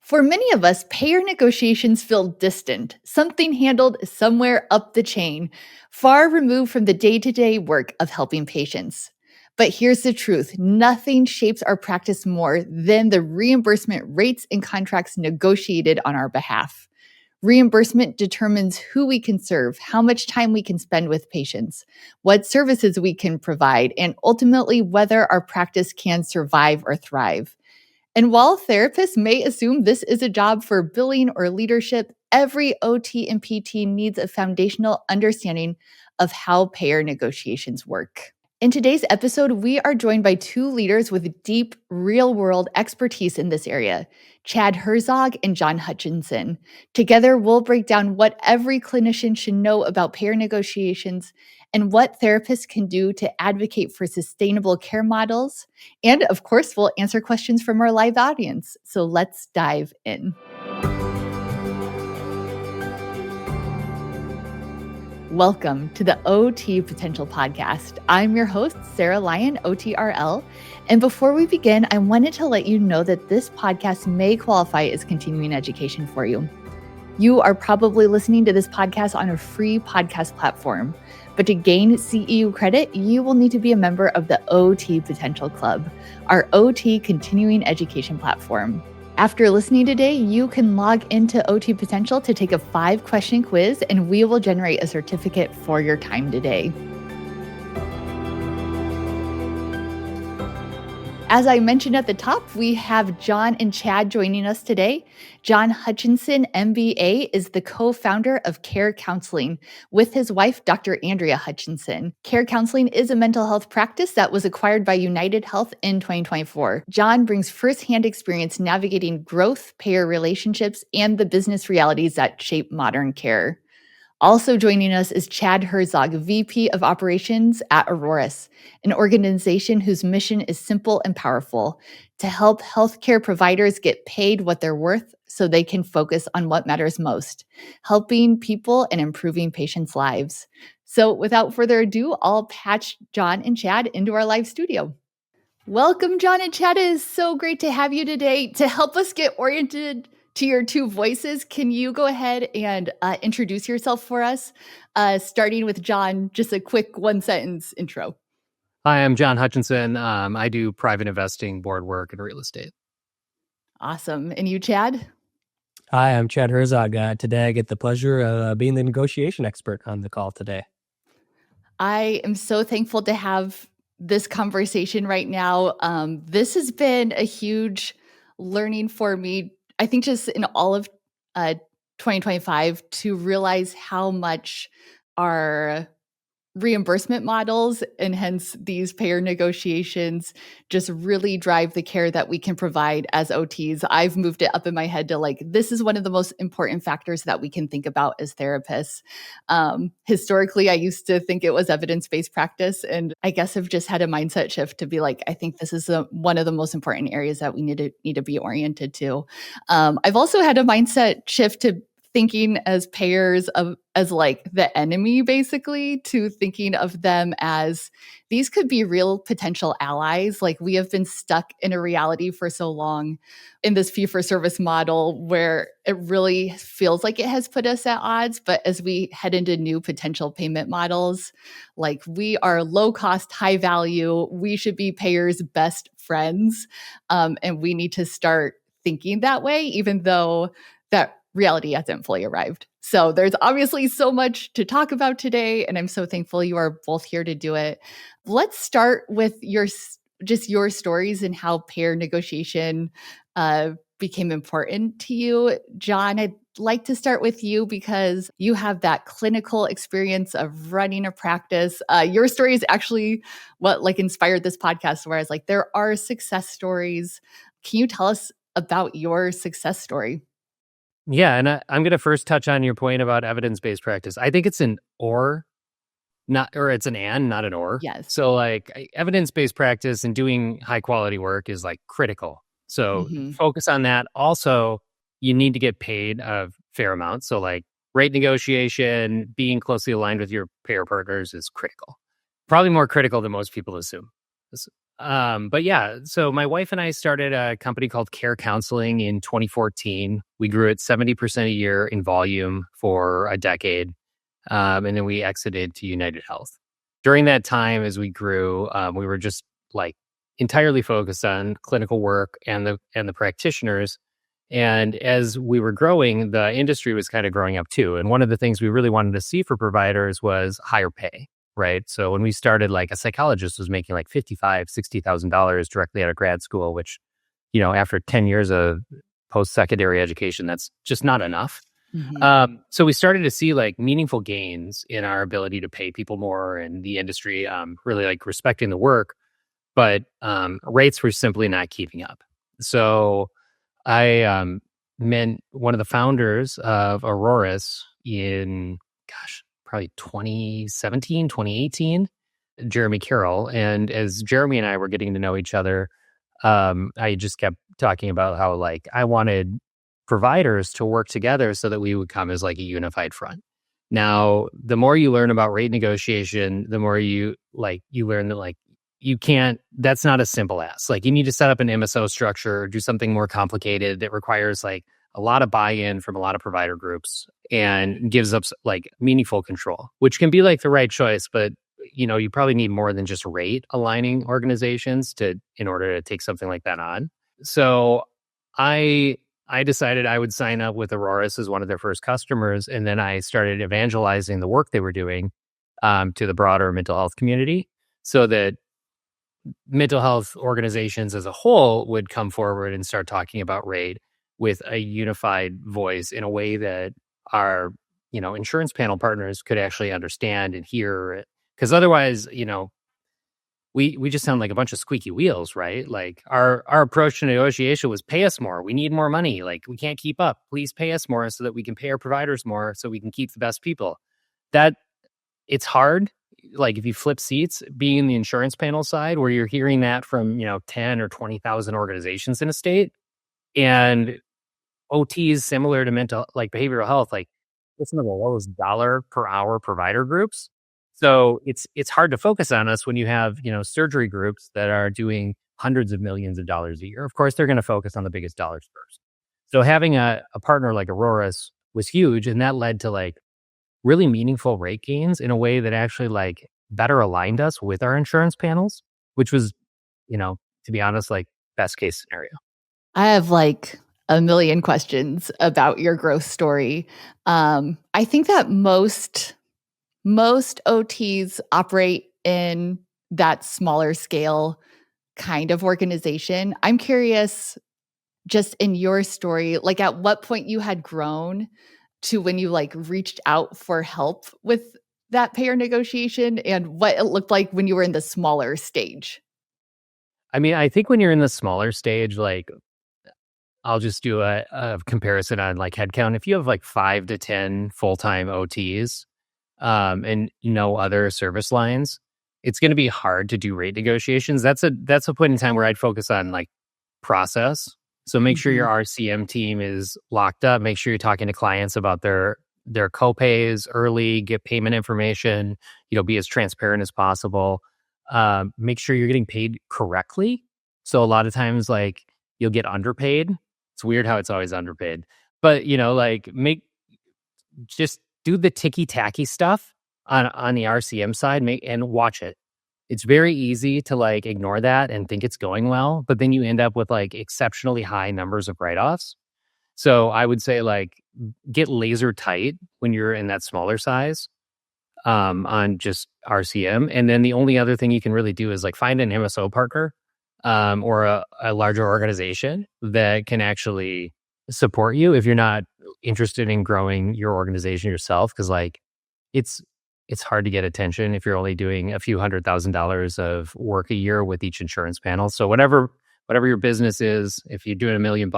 For many of us, payer negotiations feel distant, something handled somewhere up the chain, far removed from the day to day work of helping patients. But here's the truth, nothing shapes our practice more than the reimbursement rates and contracts negotiated on our behalf. Reimbursement determines who we can serve, how much time we can spend with patients, what services we can provide, and ultimately whether our practice can survive or thrive. And while therapists may assume this is a job for billing or leadership, every OT and PT needs a foundational understanding of how payer negotiations work. In today's episode, we are joined by two leaders with deep, real-world expertise in this area, Chad Herzog and John Hutchinson. Together, we'll break down what every clinician should know about payer negotiations and what therapists can do to advocate for sustainable care models. And of course, we'll answer questions from our live audience. So let's dive in. Welcome to the OT Potential Podcast. I'm your host, Sarah Lyon, OTRL. And before we begin, I wanted to let you know that this podcast may qualify as continuing education for you. You are probably listening to this podcast on a free podcast platform. But to gain CEU credit, you will need to be a member of the OT Potential Club, our OT continuing education platform. After listening today, you can log into OT Potential to take a 5-question quiz, and we will generate a certificate for your time today. As I mentioned at the top, we have John and Chad joining us today. John Hutchinson, MBA, is the co-founder of Care Counseling with his wife, Dr. Andrea Hutchinson. Care Counseling is a mental health practice that was acquired by United Health in 2024. John brings firsthand experience navigating growth, payer relationships, and the business realities that shape modern care. Also joining us is Chad Herzog, VP of Operations at Aroris, an organization whose mission is simple and powerful: to help healthcare providers get paid what they're worth so they can focus on what matters most, helping people and improving patients' lives. So without further ado, I'll patch John and Chad into our live studio. Welcome, John and Chad. It is so great to have you today. To help us get oriented to your two voices, can you go ahead and introduce yourself for us? Starting with John, just a quick one-sentence intro. Hi, I'm John Hutchinson. I do private investing, board work, and real estate. Awesome. And you, Chad? Hi, I'm Chad Herzog. Today I get the pleasure of being the negotiation expert on the call today. I am so thankful to have this conversation right now. This has been a huge learning for me, I think, just in all of 2025, to realize how much our reimbursement models and hence these payer negotiations just really drive the care that we can provide as OTs. I've moved it up in my head to this is one of the most important factors that we can think about as therapists. Historically, I used to think it was evidence-based practice, and I guess I've just had a mindset shift to be I think this is one of the most important areas that we need to be oriented to. I've also had a mindset shift to thinking as payers as the enemy, basically, to thinking of them as these could be real potential allies. We have been stuck in a reality for so long in this fee-for-service model where it really feels like it has put us at odds. But as we head into new potential payment models, we are low cost, high value, we should be payers' best friends. And we need to start thinking that way, even though that reality hasn't fully arrived. So there's obviously so much to talk about today, and I'm so thankful you are both here to do it. Let's start with your stories and how payer negotiation became important to you. John, I'd like to start with you because you have that clinical experience of running a practice. Your story is actually what inspired this podcast, whereas there are success stories. Can you tell us about your success story? Yeah, and I'm going to first touch on your point about evidence-based practice. I think it's an or, it's an and, not an or. Yes. So evidence-based practice and doing high quality work is critical. So focus on that. Also, you need to get paid a fair amount. So rate negotiation, being closely aligned with your payer partners is critical. Probably more critical than most people assume. But yeah, so my wife and I started a company called Care Counseling in 2014. We grew at 70% a year in volume for a decade. And then we exited to United Health. During that time, as we grew, we were just like entirely focused on clinical work and the practitioners. And as we were growing, the industry was kind of growing up too. And one of the things we really wanted to see for providers was higher pay, right? So when we started, like a psychologist was making like $55,000-$60,000 directly out of grad school, which, after 10 years of post-secondary education, that's just not enough. So we started to see like meaningful gains in our ability to pay people more, and the industry really like respecting the work, but rates were simply not keeping up. So I met one of the founders of Aroris in, probably 2017, 2018, Jeremy Carroll. And as Jeremy and I were getting to know each other, I just kept talking about how like I wanted providers to work together so that we would come as like a unified front. Now, the more you learn about rate negotiation, the more you learn that like that's not a simple ask. Like you need to set up an MSO structure, or do something more complicated that requires like a lot of buy-in from a lot of provider groups and gives up like meaningful control, which can be like the right choice, but you probably need more than just rate aligning organizations in order to take something like that on. So I decided I would sign up with Aroris as one of their first customers, and then I started evangelizing the work they were doing to the broader mental health community, so that mental health organizations as a whole would come forward and start talking about rate with a unified voice in a way that our insurance panel partners could actually understand and hear it. Because otherwise, we just sound like a bunch of squeaky wheels, right? Like our approach to negotiation was pay us more. We need more money. Like we can't keep up. Please pay us more so that we can pay our providers more so we can keep the best people. That it's hard. Like if you flip seats, being in the insurance panel side where you're hearing that from, 10 or 20,000 organizations in a state, and OT is similar to behavioral health, like it's one of the lowest dollar per hour provider groups. So it's hard to focus on us when you have, surgery groups that are doing hundreds of millions of dollars a year. Of course, they're going to focus on the biggest dollars first. So having a partner like Aroris was huge, and that led to like really meaningful rate gains in a way that actually like better aligned us with our insurance panels, which was, to be honest, like best case scenario. I have like a million questions about your growth story. I think that most OTs operate in that smaller scale kind of organization. I'm curious, just in your story, like at what point you had grown to when you like reached out for help with that payer negotiation, and what it looked like when you were in the smaller stage. I mean, I think when you're in the smaller stage, like I'll just do a comparison on like headcount. If you have like 5 to 10 full-time OTs, and no other service lines, it's going to be hard to do rate negotiations. That's a point in time where I'd focus on like process. So make sure your RCM team is locked up. Make sure you're talking to clients about their copays early. Get payment information. Be as transparent as possible. Make sure you're getting paid correctly. So a lot of times, like you'll get underpaid. It's weird how it's always underpaid, but just do the ticky-tacky stuff on the RCM side, and watch it. It's very easy to like ignore that and think it's going well, but then you end up with like exceptionally high numbers of write-offs. So I would say like get laser tight when you're in that smaller size on just RCM. And then the only other thing you can really do is like find an MSO partner or a larger organization that can actually support you if you're not interested in growing your organization yourself, because like it's hard to get attention if you're only doing a few $100,000 of work a year with each insurance panel. So whatever your business is, if you're doing $1 million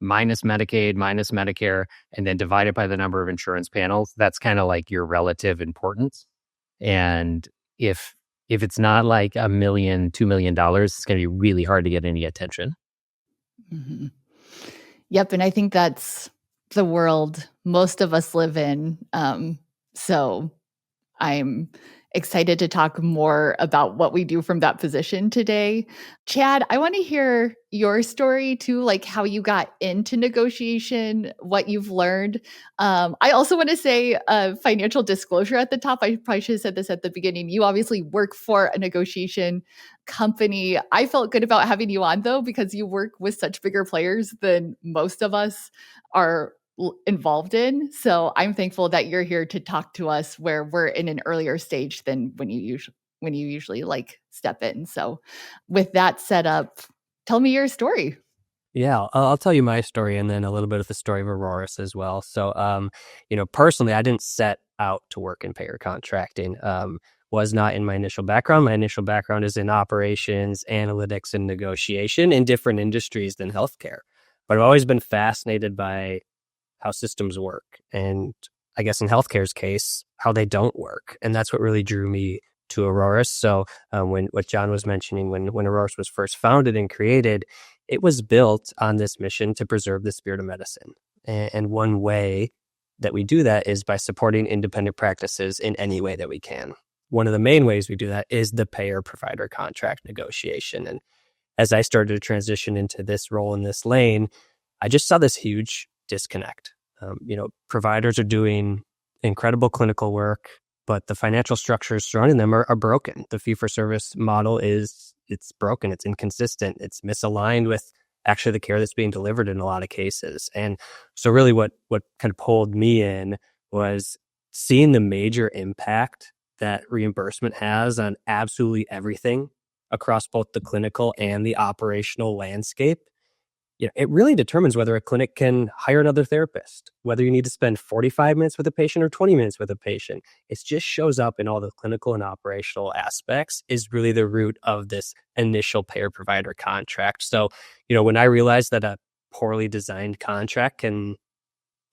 minus Medicaid, minus Medicare, and then divide it by the number of insurance panels, that's kind of like your relative importance. And if it's not like $1 million, $2 million, it's going to be really hard to get any attention. Mm-hmm. Yep. And I think that's the world most of us live in. So I'm excited to talk more about what we do from that position today. Chad, I want to hear your story too, like how you got into negotiation, what you've learned. I also want to say financial disclosure at the top. I probably should have said this at the beginning. You obviously work for a negotiation company. I felt good about having you on though, because you work with such bigger players than most of us are involved in. So I'm thankful that you're here to talk to us where we're in an earlier stage than when you usually like step in. So with that set up, tell me your story. Yeah, I'll tell you my story and then a little bit of the story of Aroris as well. So, personally, I didn't set out to work in payer contracting. Was not in my initial background. My initial background is in operations, analytics, and negotiation in different industries than healthcare. But I've always been fascinated by how systems work. And I guess in healthcare's case, how they don't work. And that's what really drew me to Aroris. So when what John was mentioning, when Aroris was first founded and created, it was built on this mission to preserve the spirit of medicine. And one way that we do that is by supporting independent practices in any way that we can. One of the main ways we do that is the payer-provider contract negotiation. And as I started to transition into this role in this lane, I just saw this huge disconnect. Providers are doing incredible clinical work, but the financial structures surrounding them are broken. The fee-for-service model it's broken. It's inconsistent. It's misaligned with actually the care that's being delivered in a lot of cases. And so really what kind of pulled me in was seeing the major impact that reimbursement has on absolutely everything across both the clinical and the operational landscape. It really determines whether a clinic can hire another therapist, whether you need to spend 45 minutes with a patient or 20 minutes with a patient. It just shows up in all the clinical and operational aspects is really the root of this initial payer-provider contract. So, when I realized that a poorly designed contract can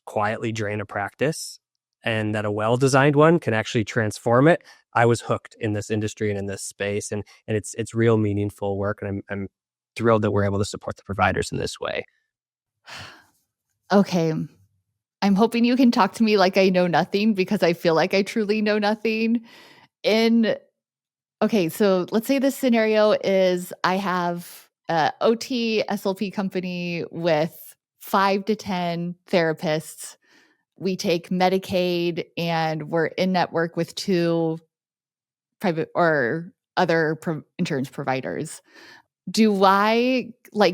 quietly drain a practice and that a well-designed one can actually transform it, I was hooked in this industry and in this space. And it's real meaningful work. And I'm thrilled that we're able to support the providers in this way. Okay. I'm hoping you can talk to me like I know nothing because I feel like I truly know nothing. Okay, so let's say this scenario is I have a OT SLP company with 5 to 10 therapists. We take Medicaid and we're in network with 2 private or other insurance providers. Do I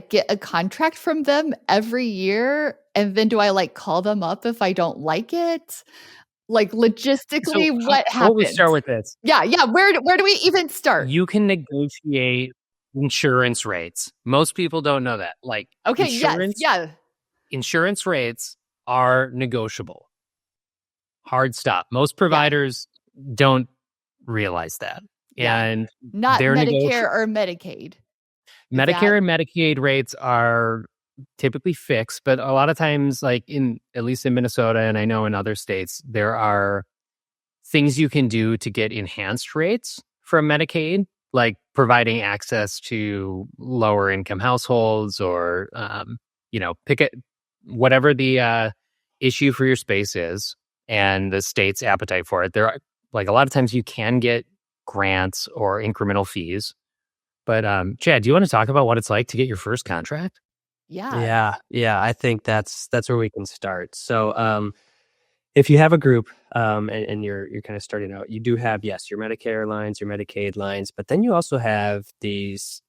get a contract from them every year? And then do I call them up if I don't like it? Logistically, So what how we happens? start with this? Yeah. Where do we even start? You can negotiate insurance rates. Most people don't know that. Okay, insurance, yes, yeah. Insurance rates are negotiable. Hard stop. Most providers don't realize that. Yeah. And Not they're Medicare or Medicaid. Medicare and Medicaid rates are typically fixed, but a lot of times, at least in Minnesota, and I know in other states, there are things you can do to get enhanced rates from Medicaid, like providing access to lower income households or, pick it, whatever the issue for your space is and the state's appetite for it. There are a lot of times you can get grants or incremental fees. But Chad, do you want to talk about what it's like to get your first contract? Yeah. Yeah. I think that's where we can start. So if you have a group and you're kind of starting out, you do have, yes, your Medicare lines, your Medicaid lines, but then you also have these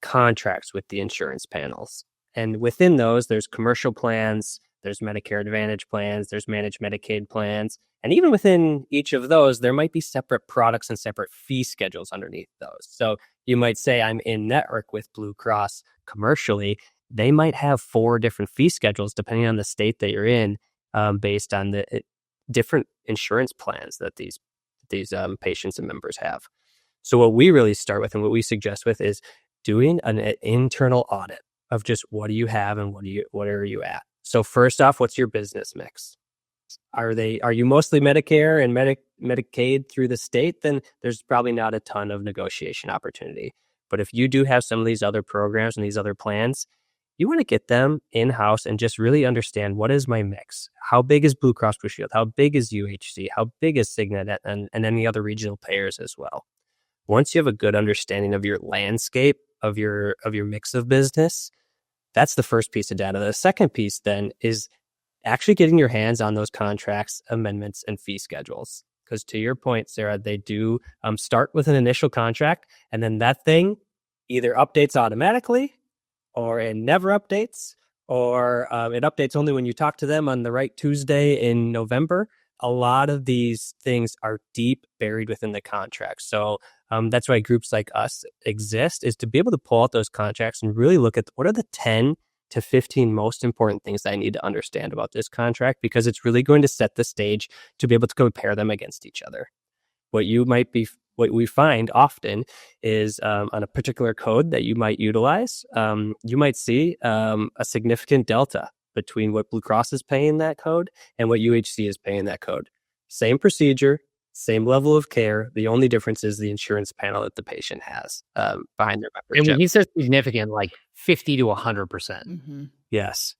contracts with the insurance panels. And within those, there's commercial plans, there's Medicare Advantage plans, there's managed Medicaid plans. And even within each of those, there might be separate products and separate fee schedules underneath those. So you might say, I'm in network with Blue Cross commercially. They might have 4 different fee schedules depending on the state that you're in, based on the different insurance plans that these patients and members have. So what we really start with and what we suggest with is doing an internal audit of just what do you have and what are you at. So first off, what's your business mix? Are you mostly Medicare and Medicaid through the state? Then there's probably not a ton of negotiation opportunity. But if you do have some of these other programs and these other plans, you want to get them in-house and just really understand, what is my mix? How big is Blue Cross Blue Shield? How big is UHC? How big is Cigna and any other regional payers as well? Once you have a good understanding of your landscape, of your mix of business, that's the first piece of data. The second piece then is actually getting your hands on those contracts, amendments, and fee schedules. Because to your point, Sarah, they do start with an initial contract, and then that thing either updates automatically, or it never updates, or it updates only when you talk to them on the right Tuesday in November. A lot of these things are deep buried within the contract. So that's why groups like us exist, is to be able to pull out those contracts and really look at what are the 10 to 15 most important things that I need to understand about this contract, because it's really going to set the stage to be able to compare them against each other. What we find often is on a particular code that you might utilize, you might see a significant delta between what Blue Cross is paying that code and what UHC is paying that code. Same procedure, same level of care. The only difference is the insurance panel that the patient has behind their membership. And when he says significant, like 50 to 100%. Mm-hmm. Yes.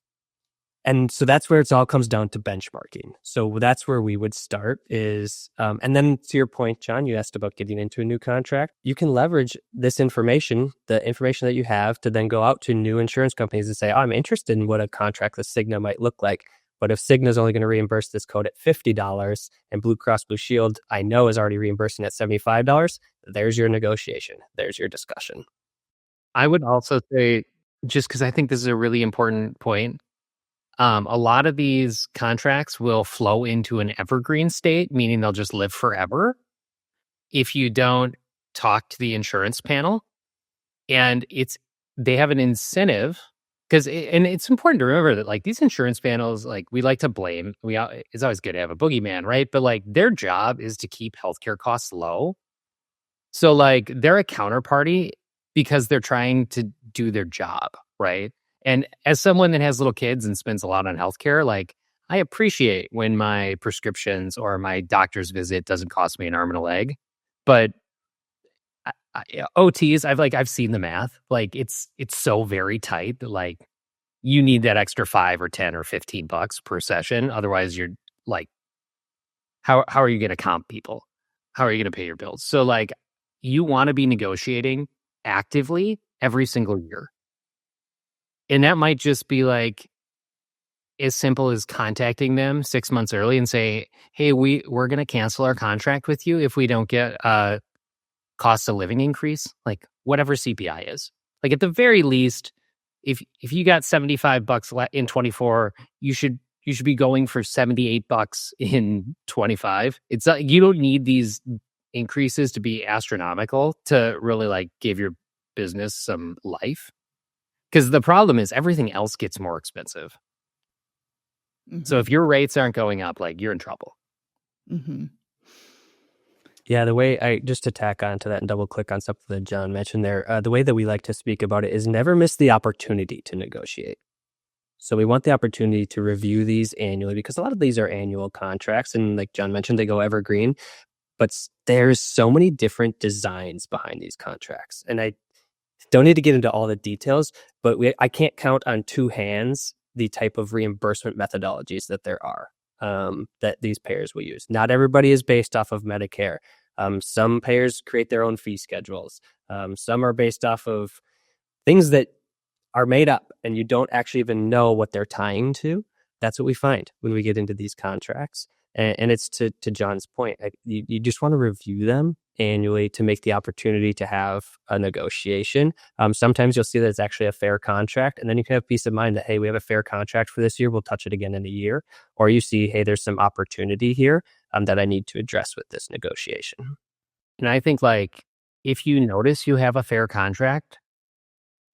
And so that's where it all comes down to benchmarking. So that's where we would start is, and then to your point, John, you asked about getting into a new contract. You can leverage this information, the information that you have, to then go out to new insurance companies and say, I'm interested in what a contract with Cigna might look like. But if Cigna is only going to reimburse this code at $50 and Blue Cross Blue Shield, I know, is already reimbursing at $75, there's your negotiation. There's your discussion. I would also say, just because I think this is a really important point, a lot of these contracts will flow into an evergreen state, meaning they'll just live forever if you don't talk to the insurance panel. And they have an incentive, because it's important to remember that, like, these insurance panels, like, we like to blame. It's always good to have a boogeyman, right? But like, their job is to keep healthcare costs low. So like, they're a counterparty because they're trying to do their job, right? And as someone that has little kids and spends a lot on healthcare, like, I appreciate when my prescriptions or my doctor's visit doesn't cost me an arm and a leg. But OTs, I've seen the math. Like, it's so very tight that, like, you need that extra $5 or $10 or $15 per session. Otherwise, you're like, how are you going to comp people? How are you going to pay your bills? So like, you want to be negotiating actively every single year. And that might just be like as simple as contacting them 6 months early and say, hey, we're going to cancel our contract with you if we don't get a cost of living increase, like whatever CPI is. Like, at the very least, if you got $75 in 24, you should be going for $78 in 25. It's not, you don't need these increases to be astronomical to really like give your business some life. Because the problem is everything else gets more expensive. Mm-hmm. So if your rates aren't going up, like, you're in trouble. Mm-hmm. Yeah, the way just to tack onto that and double click on something that John mentioned there, the way that we like to speak about it is never miss the opportunity to negotiate. So we want the opportunity to review these annually, because a lot of these are annual contracts. And like John mentioned, they go evergreen. But there's so many different designs behind these contracts. And I don't need to get into all the details, but I can't count on two hands the type of reimbursement methodologies that there are, that these payers will use. Not everybody is based off of Medicare. Some payers create their own fee schedules. Some are based off of things that are made up and you don't actually even know what they're tying to. That's what we find when we get into these contracts. And it's to John's point, you just want to review them annually to make the opportunity to have a negotiation. Sometimes you'll see that it's actually a fair contract, and then you can have peace of mind that, hey, we have a fair contract for this year. We'll touch it again in a year. Or you see, hey, there's some opportunity here that I need to address with this negotiation. And I think, like, if you notice you have a fair contract,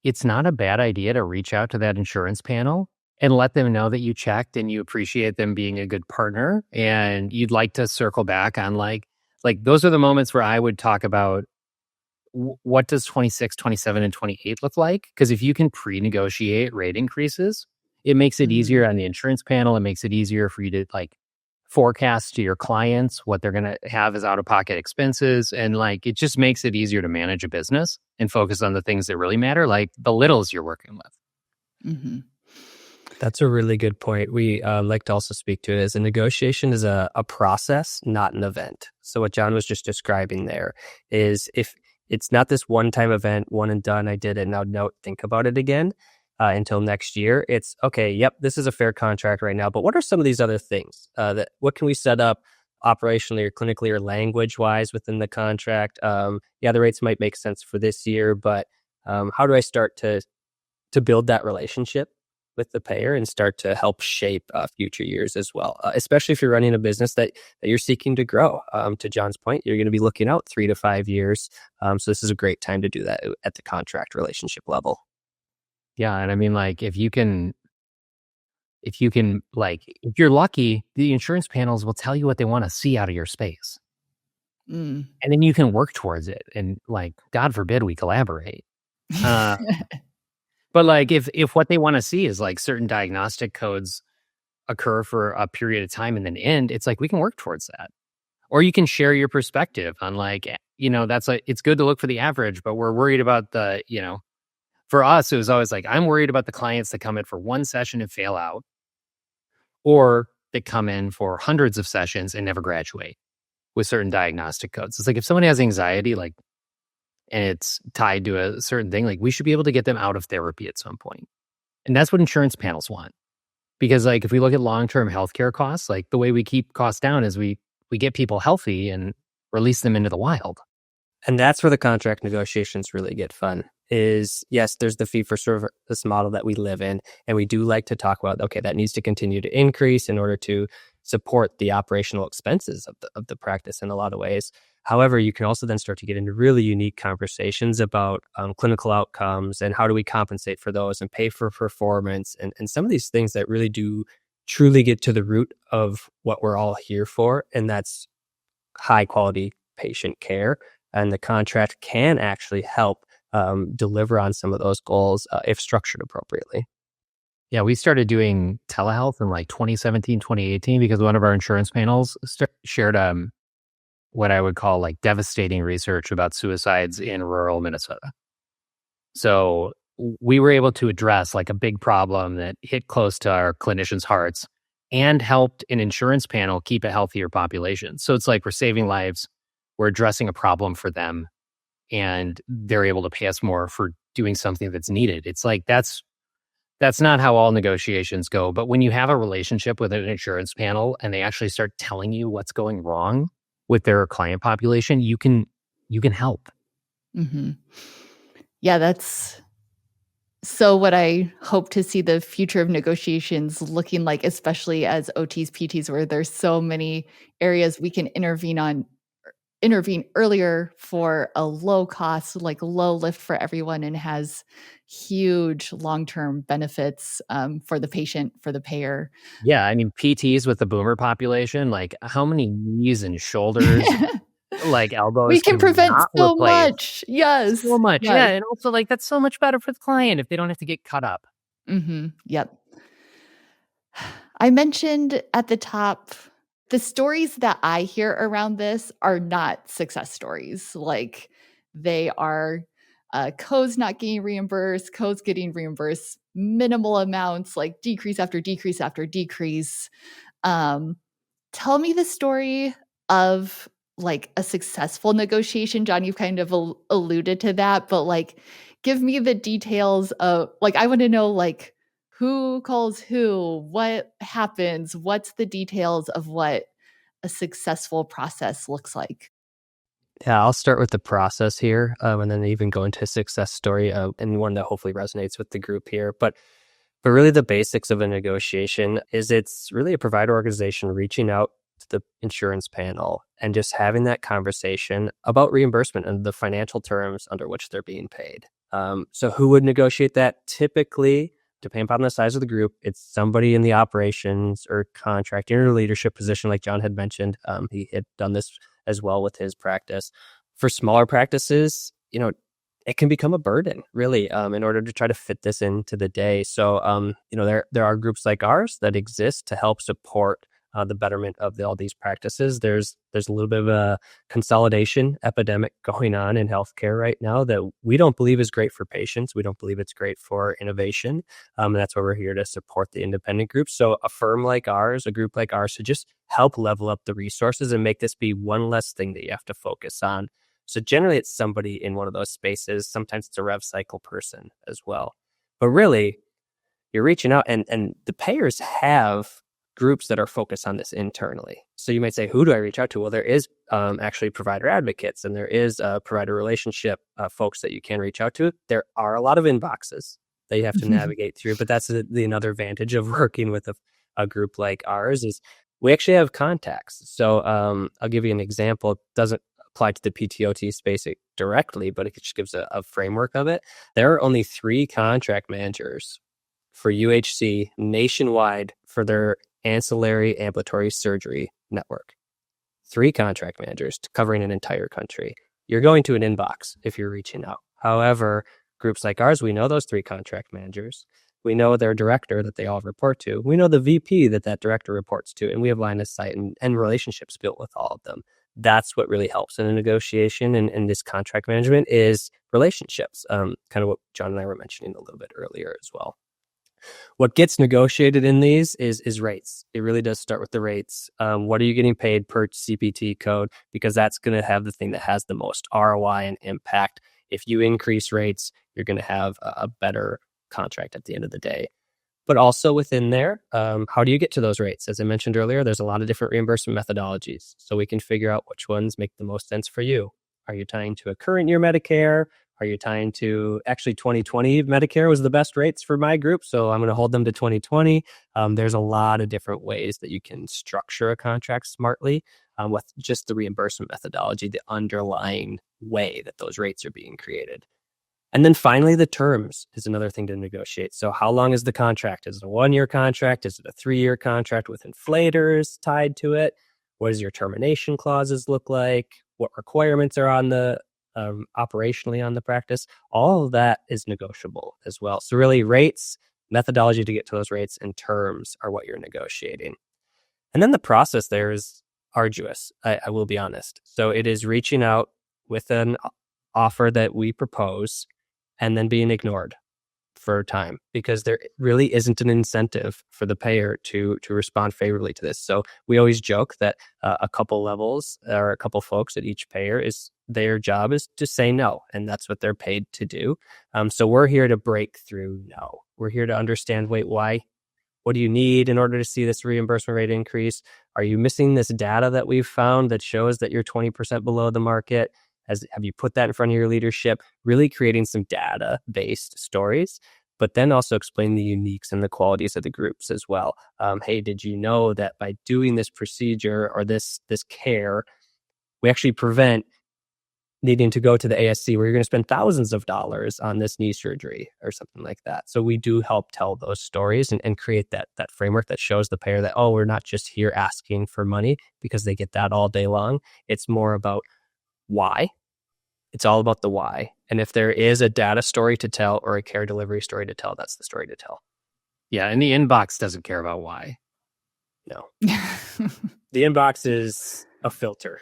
it's not a bad idea to reach out to that insurance panel and let them know that you checked and you appreciate them being a good partner, and you'd like to circle back on like those are the moments where I would talk about what does 26, 27, and 28 look like? Because if you can pre-negotiate rate increases, it makes it easier on the insurance panel. It makes it easier for you to like forecast to your clients what they're going to have as out-of-pocket expenses. And like, it just makes it easier to manage a business and focus on the things that really matter, like the littles you're working with. Mhm. That's a really good point. We like to also speak to it as a negotiation is a process, not an event. So what John was just describing there is if it's not this one-time event, one and done, I did it, now don't think about it again until next year. It's, okay, yep, this is a fair contract right now, but what are some of these other things? What can we set up operationally or clinically or language-wise within the contract? Yeah, the rates might make sense for this year, but how do I start to build that relationship with the payer and start to help shape future years as well, especially if you're running a business that you're seeking to grow. To John's point, you're going to be looking out 3 to 5 years. So this is a great time to do that at the contract relationship level. Yeah. And I mean, like, if you're lucky, the insurance panels will tell you what they want to see out of your space. Mm. And then you can work towards it. And like, God forbid we collaborate. But like, if what they want to see is like certain diagnostic codes occur for a period of time and then end, it's like, we can work towards that. Or you can share your perspective on like, it's good to look for the average, but we're worried about for us, it was always like, I'm worried about the clients that come in for one session and fail out, or that come in for hundreds of sessions and never graduate with certain diagnostic codes. It's like, if someone has anxiety, like, and it's tied to a certain thing, like, we should be able to get them out of therapy at some point. And that's what insurance panels want. Because like, if we look at long-term healthcare costs, like, the way we keep costs down is we get people healthy and release them into the wild. And that's where the contract negotiations really get fun. Is, yes, there's the fee for service model that we live in, and we do like to talk about, okay, that needs to continue to increase in order to support the operational expenses of the practice in a lot of ways. However, you can also then start to get into really unique conversations about clinical outcomes and how do we compensate for those and pay for performance and some of these things that really do truly get to the root of what we're all here for, and that's high quality patient care. And the contract can actually help deliver on some of those goals if structured appropriately. Yeah, we started doing telehealth in like 2017, 2018, because one of our insurance panels shared what I would call like devastating research about suicides in rural Minnesota. So we were able to address like a big problem that hit close to our clinicians' hearts and helped an insurance panel keep a healthier population. So it's like, we're saving lives, we're addressing a problem for them, and they're able to pay us more for doing something that's needed. It's like, that's not how all negotiations go. But when you have a relationship with an insurance panel and they actually start telling you what's going wrong with their client population, you can help. Mhm. Yeah, that's so what I hope to see the future of negotiations looking like, especially as OTs, PTs, where there's so many areas we can intervene earlier for a low cost, like low lift for everyone, and has huge long-term benefits for the patient, for the payer. Yeah, I mean, PTs with the boomer population, like, how many knees and shoulders, like We elbows, can can we prevent not so replace? much. Yes. So much, Yes. yeah, and also, like, that's so much better for the client if they don't have to get cut up. Mhm. Yep. I mentioned at the top, the stories that I hear around this are not success stories. Like, they are codes not getting reimbursed, codes getting reimbursed minimal amounts, like decrease after decrease after decrease. Um, Tell me the story of like a successful negotiation. John, you've kind of alluded to that, but like, give me the details of like, I want to know like who calls who, what happens, what's the details of what a successful process looks like. Yeah, I'll start with the process here, and then even go into a success story, and one that hopefully resonates with the group here. But really, the basics of a negotiation is it's really a provider organization reaching out to the insurance panel and just having that conversation about reimbursement and the financial terms under which they're being paid. So who would negotiate that? Typically, depending upon the size of the group, it's somebody in the operations or contracting or leadership position, like John had mentioned. He had done this as well with his practice. For smaller practices, it can become a burden, really, in order to try to fit this into the day. So, there are groups like ours that exist to help support the betterment of all these practices. There's a little bit of a consolidation epidemic going on in healthcare right now that we don't believe is great for patients. We don't believe it's great for innovation. And that's why we're here to support the independent groups. So a firm like ours, a group like ours, to just help level up the resources and make this be one less thing that you have to focus on. So generally it's somebody in one of those spaces. Sometimes it's a rev cycle person as well. But really, you're reaching out and the payers have groups that are focused on this internally. So you might say, who do I reach out to? Well, there is actually provider advocates, and there is provider relationship folks that you can reach out to. There are a lot of inboxes that you have to navigate through, but that's the another advantage of working with a group like ours is we actually have contacts. So I'll give you an example. It doesn't apply to the PTOT space directly, but it just gives a framework of it. There are only 3 contract managers for UHC nationwide for their ancillary ambulatory surgery network. 3 contract managers covering an entire country. You're going to an inbox if you're reaching out. However, groups like ours, we know those 3 contract managers. We know their director that they all report to. We know the VP that director reports to, and we have line of sight and relationships built with all of them. That's what really helps in a negotiation and this contract management is relationships, kind of what John and I were mentioning a little bit earlier as well. What gets negotiated in these is rates. It really does start with the rates. What are you getting paid per CPT code? Because that's going to have the thing that has the most ROI and impact. If you increase rates, you're going to have a better contract at the end of the day. But also within there, how do you get to those rates? As I mentioned earlier, there's a lot of different reimbursement methodologies. So we can figure out which ones make the most sense for you. Are you tying to a current year Medicare? Are you tying to actually 2020 Medicare was the best rates for my group, so I'm going to hold them to 2020. There's a lot of different ways that you can structure a contract smartly with just the reimbursement methodology, the underlying way that those rates are being created. And then finally, the terms is another thing to negotiate. So how long is the contract? Is it a 1-year contract? Is it a 3-year contract with inflators tied to it? What does your termination clauses look like? What requirements are on the operationally on the practice? All of that is negotiable as well. So really rates, methodology to get to those rates, and terms are what you're negotiating. And then the process there is arduous, I will be honest. So it is reaching out with an offer that we propose and then being ignored for time because there really isn't an incentive for the payer to respond favorably to this. So we always joke that a couple levels or a couple folks at each payer is their job is to say no, and that's what they're paid to do. So we're here to break through no. We're here to understand, wait, why? What do you need in order to see this reimbursement rate increase? Are you missing this data that we've found that shows that you're 20% below the market? Have you put that in front of your leadership? Really creating some data-based stories, but then also explain the uniques and the qualities of the groups as well. Hey, did you know that by doing this procedure or this care, we actually prevent needing to go to the ASC where you're going to spend thousands of dollars on this knee surgery or something like that. So we do help tell those stories and create that framework that shows the payer that, oh, we're not just here asking for money because they get that all day long. It's more about why. It's all about the why. And if there is a data story to tell or a care delivery story to tell, that's the story to tell. Yeah, and the inbox doesn't care about why. No. The inbox is a filter.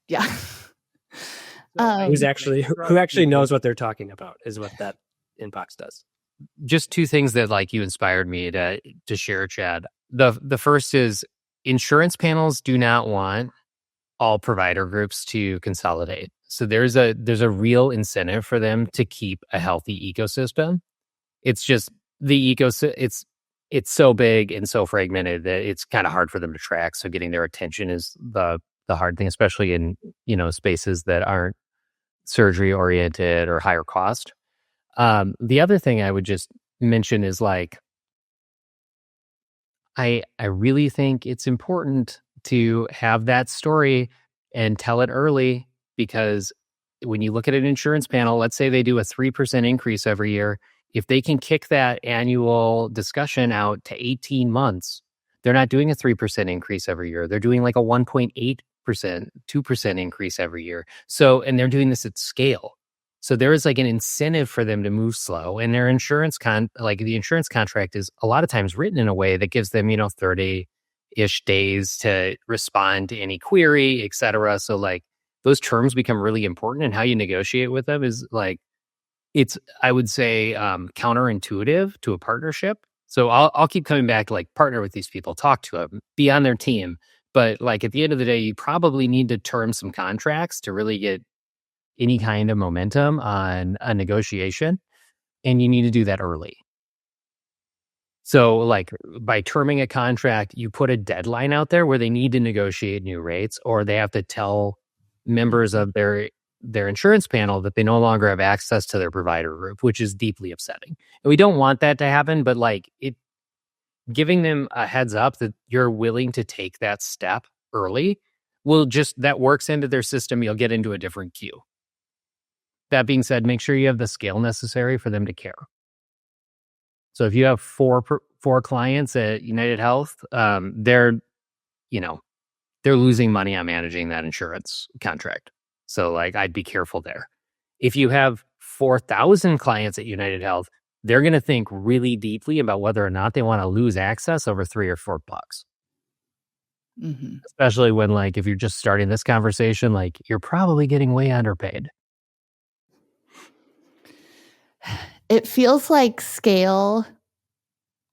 Yeah. Who actually knows what they're talking about is what that inbox does. Just 2 things that like you inspired me to share, Chad. The first is insurance panels do not want all provider groups to consolidate. So there's a real incentive for them to keep a healthy ecosystem. It's just the ecosystem. It's so big and so fragmented that it's kind of hard for them to track. So getting their attention is the hard thing, especially in spaces that aren't surgery oriented or higher cost. The other thing I would just mention is like I really think it's important to have that story and tell it early, because when you look at an insurance panel, let's say they do a 3% increase every year. If they can kick that annual discussion out to 18 months, they're not doing a 3% increase every year. They're doing like a 1.8%, 2% increase every year. So, and they're doing this at scale. So there is like an incentive for them to move slow, and their insurance the insurance contract is a lot of times written in a way that gives them, 30, ish days to respond to any query, etc. So like those terms become really important, and how you negotiate with them is like, it's, I would say, counterintuitive to a partnership. So I'll keep coming back, like, partner with these people, talk to them, be on their team. But like at the end of the day, you probably need to term some contracts to really get any kind of momentum on a negotiation. And you need to do that early. So like by terming a contract, you put a deadline out there where they need to negotiate new rates, or they have to tell members of their insurance panel that they no longer have access to their provider group, which is deeply upsetting. And we don't want that to happen, but like it, giving them a heads up that you're willing to take that step early will just, that works into their system. You'll get into a different queue. That being said, make sure you have the scale necessary for them to care. So if you have four clients at United Health, they're losing money on managing that insurance contract. So like I'd be careful there. If you have 4,000 clients at United Health, they're going to think really deeply about whether or not they want to lose access over $3 or $4. Mm-hmm. Especially when, like, if you're just starting this conversation, like, you're probably getting way underpaid. It feels like scale,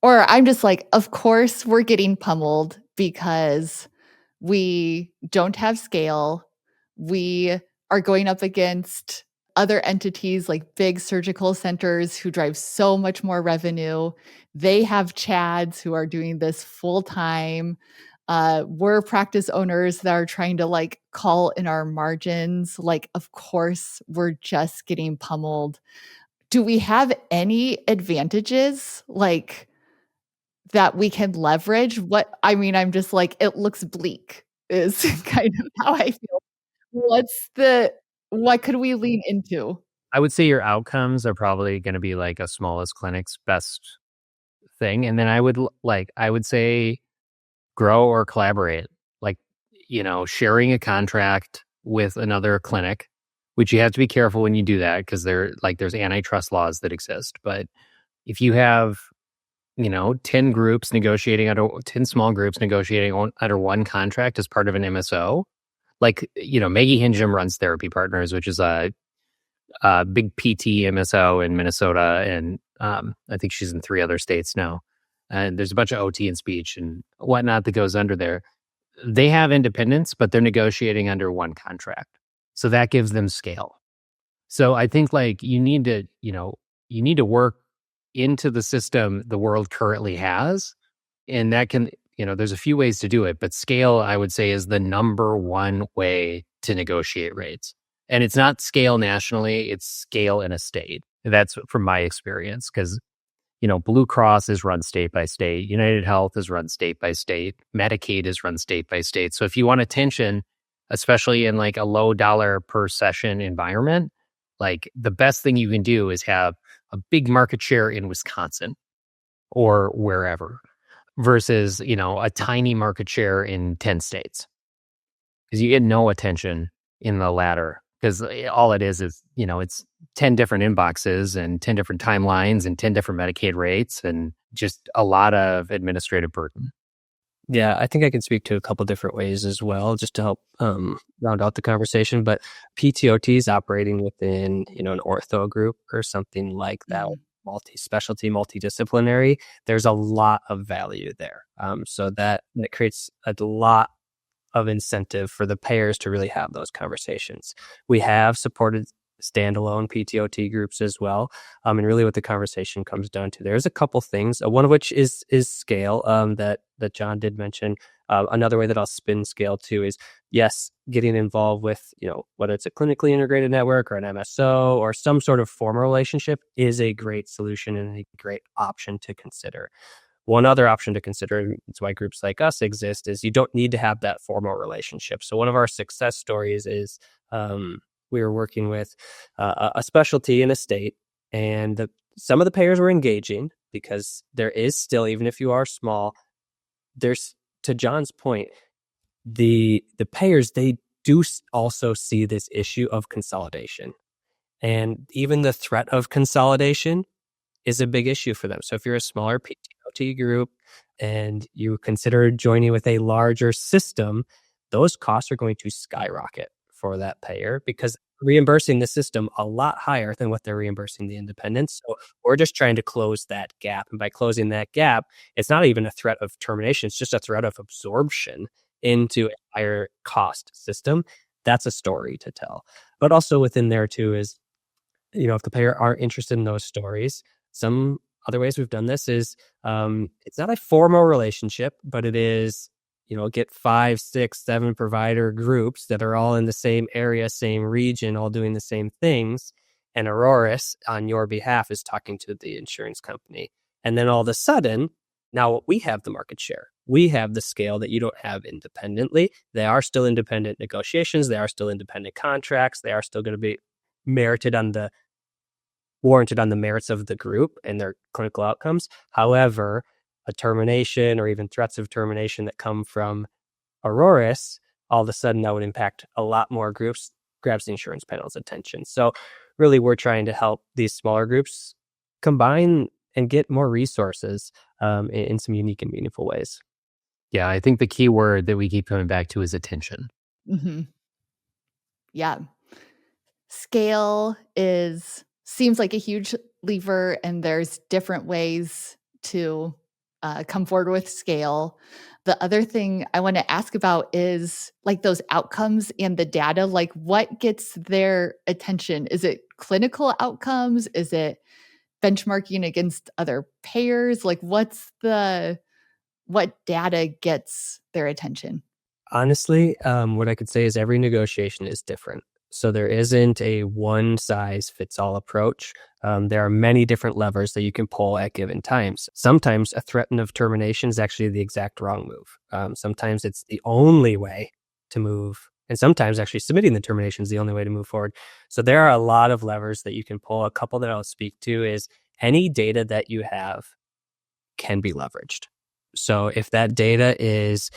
or I'm just like, of course we're getting pummeled because we don't have scale. We are going up against other entities like big surgical centers who drive so much more revenue. They have Chads who are doing this full time. We're practice owners that are trying to like call in our margins. Like, of course, we're just getting pummeled. Do we have any advantages like that we can leverage? I'm just like, it looks bleak is kind of how I feel. What could we lean into? I would say your outcomes are probably going to be like a smallest clinic's best thing. And then I would say grow or collaborate. Like, sharing a contract with another clinic, which you have to be careful when you do that because there's antitrust laws that exist. But if you have 10 groups negotiating under 10 small groups negotiating under one contract as part of an MSO, like, Maggie Hingham runs Therapy Partners, which is a big PT MSO in Minnesota. And I think she's in 3 other states now. And there's a bunch of OT and speech and whatnot that goes under there. They have independence, but they're negotiating under one contract. So that gives them scale. So I think like you need to work into the system the world currently has. And that can, there's a few ways to do it, but scale, I would say, is the number one way to negotiate rates. And it's not scale nationally, it's scale in a state. That's from my experience, because, Blue Cross is run state by state. United Health is run state by state. Medicaid is run state by state. So if you want attention, especially in like a low dollar per session environment, like the best thing you can do is have a big market share in Wisconsin or wherever versus, a tiny market share in 10 states. Because you get no attention in the latter. Because all it is, it's 10 different inboxes and 10 different timelines and 10 different Medicaid rates and just a lot of administrative burden. Yeah, I think I can speak to a couple different ways as well, just to help round out the conversation. But PTOTs operating within, an ortho group or something like that, multi-specialty, multidisciplinary, there's a lot of value there. So that creates a lot of incentive for the payers to really have those conversations. We have supported standalone PTOT groups as well. And really what the conversation comes down to, there's a couple things, one of which is scale that John did mention. Another way that I'll spin scale too is, yes, getting involved with, whether it's a clinically integrated network or an MSO or some sort of formal relationship is a great solution and a great option to consider. One other option to consider, and it's why groups like us exist, is you don't need to have that formal relationship. So one of our success stories is we were working with a specialty in a state, and some of the payers were engaging because there is still, even if you are small, there's, to John's point, the payers, they do also see this issue of consolidation. And even the threat of consolidation is a big issue for them. So if you're a smaller PT group and you consider joining with a larger system, those costs are going to skyrocket for that payer because reimbursing the system a lot higher than what they're reimbursing the independents. So we're just trying to close that gap. And by closing that gap, it's not even a threat of termination. It's just a threat of absorption into a higher cost system. That's a story to tell. But also within there too is, if the payer aren't interested in those stories, some other ways we've done this is it's not a formal relationship, but it is, get 5, 6, 7 provider groups that are all in the same area, same region, all doing the same things. And Aroris on your behalf is talking to the insurance company. And then all of a sudden, now we have the market share. We have the scale that you don't have independently. They are still independent negotiations. They are still independent contracts. They are still going to be warranted on the merits of the group and their clinical outcomes. However, a termination or even threats of termination that come from Aroris, all of a sudden that would impact a lot more groups, grabs the insurance panel's attention. So really we're trying to help these smaller groups combine and get more resources in some unique and meaningful ways. Yeah, I think the key word that we keep coming back to is attention. Mm-hmm. Yeah. Scale seems like a huge lever, and there's different ways to come forward with scale. The other thing I want to ask about is like those outcomes and the data, like what gets their attention? Is it clinical outcomes? Is it benchmarking against other payers? Like what data gets their attention? Honestly, what I could say is every negotiation is different. So there isn't a one-size-fits-all approach. There are many different levers that you can pull at given times. Sometimes a threat of termination is actually the exact wrong move. Sometimes it's the only way to move. And sometimes actually submitting the termination is the only way to move forward. So there are a lot of levers that you can pull. A couple that I'll speak to is any data that you have can be leveraged. So if that data is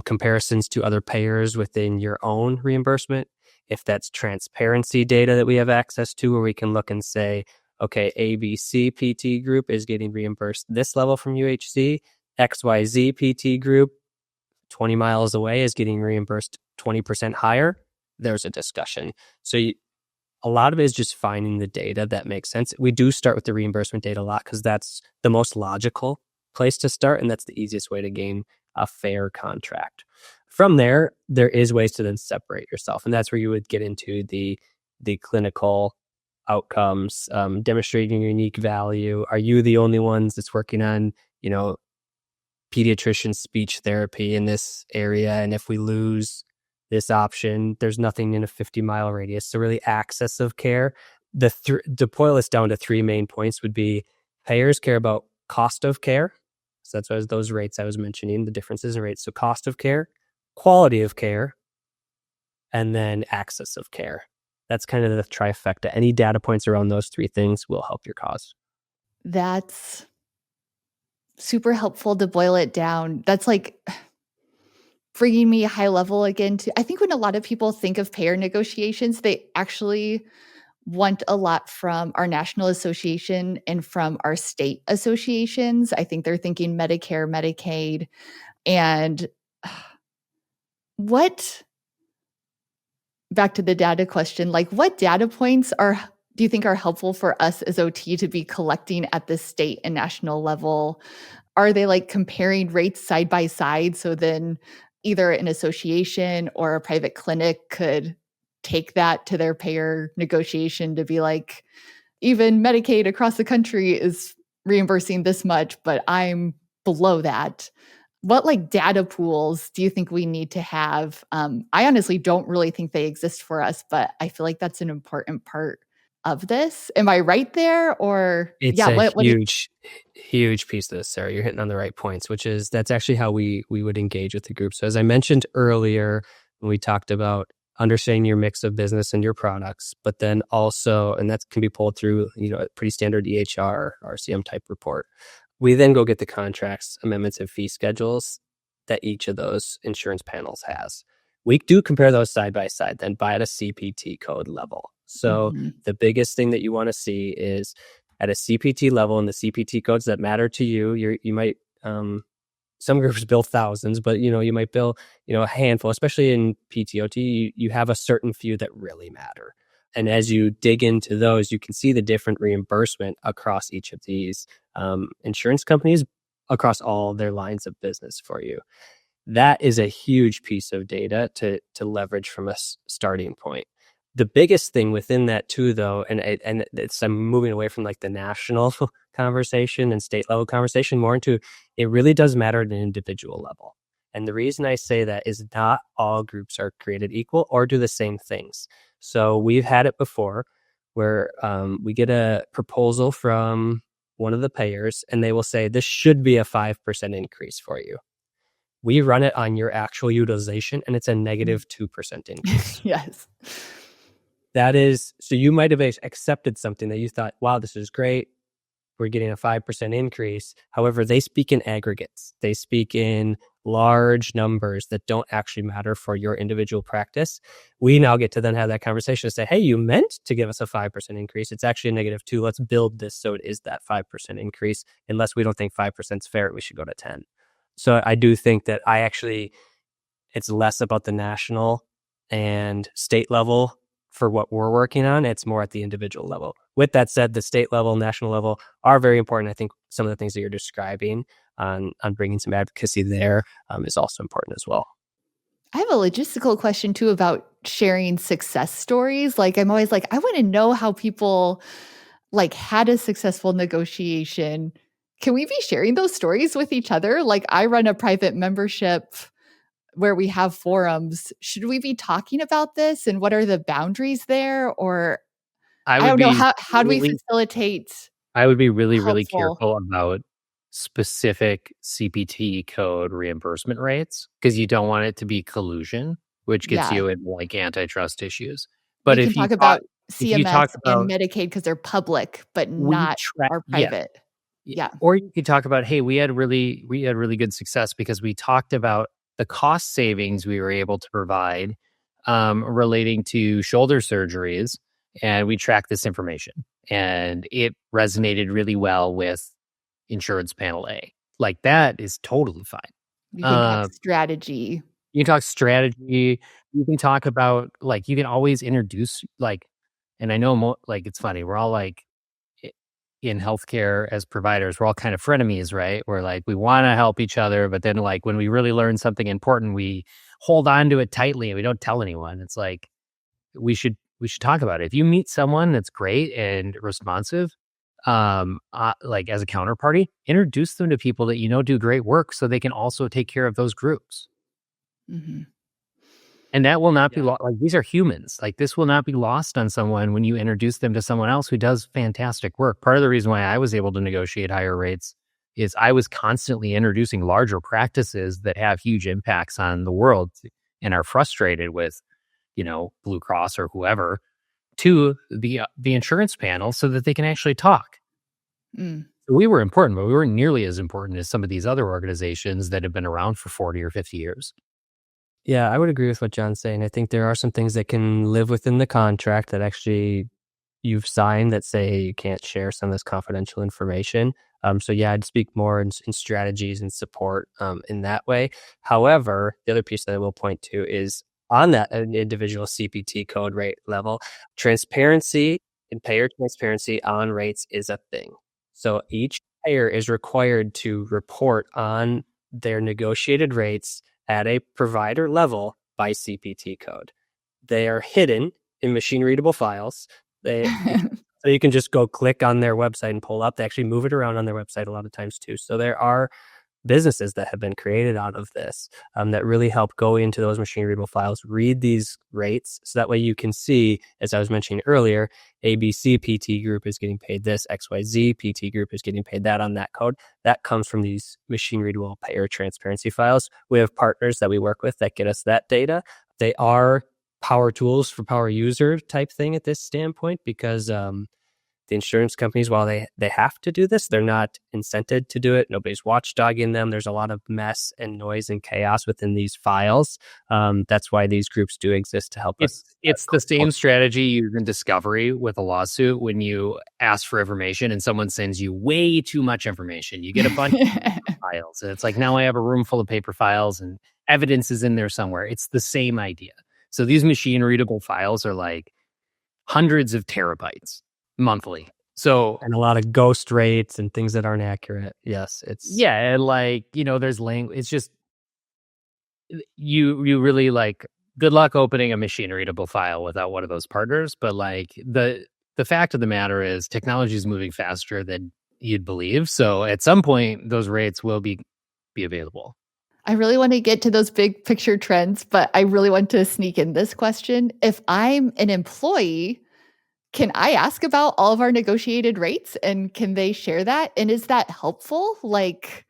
comparisons to other payers within your own reimbursement, if that's transparency data that we have access to where we can look and say, okay, ABC PT group is getting reimbursed this level from UHC, XYZ PT group 20 miles away is getting reimbursed 20% higher, there's a discussion. So a lot of it is just finding the data that makes sense. We do start with the reimbursement data a lot because that's the most logical place to start, and that's the easiest way to gain a fair contract. From there is ways to then separate yourself, and that's where you would get into the clinical outcomes, demonstrating your unique value. Are you the only ones that's working on, pediatrician speech therapy in this area? And if we lose this option, there's nothing in a 50-mile radius. So really access of care. To boil this down to 3 main points would be payers care about cost of care. So that's why those rates I was mentioning, the differences in rates. So cost of care, quality of care, and then access of care. That's kind of the trifecta. Any data points around those 3 things will help your cause. That's super helpful to boil it down. That's like bringing me high level again to, I think when a lot of people think of payer negotiations, they actually want a lot from our national association and from our state associations. I think they're thinking Medicare, Medicaid, and back to the data question, like what data points do you think are helpful for us as OT to be collecting at the state and national level? Are they like comparing rates side by side? So then either an association or a private clinic could take that to their payer negotiation to be like, even Medicaid across the country is reimbursing this much, but I'm below that. What like data pools do you think we need to have? I honestly don't really think they exist for us, but I feel like that's an important part of this. Am I right there? Or it's huge piece of this, Sarah. You're hitting on the right points, which is that's actually how we would engage with the group. So as I mentioned earlier, when we talked about understanding your mix of business and your products, but then also, and that can be pulled through, a pretty standard EHR, RCM type report. We then go get the contracts, amendments, and fee schedules that each of those insurance panels has. We do compare those side by side, then by at a CPT code level. So the biggest thing that you want to see is at a CPT level and the CPT codes that matter to you. You might, some groups bill thousands, but you might bill, a handful, especially in PTOT, you have a certain few that really matter. And as you dig into those, you can see the different reimbursement across each of these insurance companies across all their lines of business for you. That is a huge piece of data to leverage from a starting point. The biggest thing within that too, though, and I'm moving away from like the national conversation and state level conversation more into, it really does matter at an individual level. And the reason I say that is not all groups are created equal or do the same things. So we've had it before where we get a proposal from one of the payers and they will say, this should be a 5% increase for you. We run it on your actual utilization and it's a negative 2% increase. Yes. That is, so you might have accepted something that you thought, wow, this is great. We're getting a 5% increase. However, they speak in aggregates. They speak in large numbers that don't actually matter for your individual practice. We now get to then have that conversation and say, hey, you meant to give us a 5% increase. It's actually a negative 2. Let's build this so it is that 5% increase. Unless we don't think 5% is fair, we should go to 10. So I do think that it's less about the national and state level for what we're working on. It's more at the individual level. With that said, the state level, national level are very important. I think some of the things that you're describing on bringing some advocacy there is also important as well. I have a logistical question too about sharing success stories. Like I'm always like, I want to know how people like had a successful negotiation. Can we be sharing those stories with each other? Like I run a private membership where we have forums. Should we be talking about this and what are the boundaries there? Or I don't know, how do we facilitate? I would be really, really helpful? careful about specific CPT code reimbursement rates because you don't want it to be collusion, which gets you in like antitrust issues. But we if can you talk about if you CMS talk about and Medicaid because they're public, but not our private. Yeah. Or you could talk about, hey, we had really good success because we talked about the cost savings we were able to provide relating to shoulder surgeries, and we tracked this information, and it resonated really well with insurance panel A. Like that is totally fine. You can talk strategy. You can talk strategy. You can talk about like you can always introduce like, and I know like it's funny. We're all like in healthcare as providers, we're all kind of frenemies, right? We're like, we want to help each other, but then like when we really learn something important, we hold on to it tightly and we don't tell anyone. It's like, we should talk about it. If you meet someone that's great and responsive, like as a counterparty, introduce them to people that do great work so they can also take care of those groups. Mm-hmm. And that will not be like these are humans. Like this will not be lost on someone when you introduce them to someone else who does fantastic work. Part of the reason why I was able to negotiate higher rates is I was constantly introducing larger practices that have huge impacts on the world and are frustrated with, Blue Cross or whoever to the insurance panel so that they can actually talk. Mm. We were important, but we weren't nearly as important as some of these other organizations that have been around for 40 or 50 years. Yeah, I would agree with what John's saying. I think there are some things that can live within the contract that actually you've signed that say you can't share some of this confidential information. So yeah, I'd speak more in strategies and support in that way. However, the other piece that I will point to is on that individual CPT code rate level, transparency and payer transparency on rates is a thing. So each payer is required to report on their negotiated rates at a provider level by CPT code. They are hidden in machine readable files. So you can just go click on their website and pull up. They actually move it around on their website a lot of times too. So there are businesses that have been created out of this that really help go into those machine readable files, read these rates. So that way you can see, as I was mentioning earlier, ABC PT group is getting paid this, XYZ PT group is getting paid that on that code. That comes from these machine readable payer transparency files. We have partners that we work with that get us that data. They are power tools for power user type thing at this standpoint because the insurance companies, while they have to do this, they're not incented to do it. Nobody's watchdogging them. There's a lot of mess and noise and chaos within these files. That's why these groups do exist to help us. It's the same strategy you use in discovery with a lawsuit when you ask for information and someone sends you way too much information. You get a bunch of files. And it's like, now I have a room full of paper files and evidence is in there somewhere. It's the same idea. So these machine readable files are like hundreds of terabytes monthly. So, and a lot of ghost rates and things that aren't accurate. Yes, and like, there's language. It's just you really like, good luck opening a machine readable file without one of those partners. But like the fact of the matter is technology is moving faster than you'd believe. So at some point those rates will be available. I really want to get to those big picture trends, but I really want to sneak in this question. If I'm an employee, can I ask about all of our negotiated rates and can they share that? And is that helpful? Like,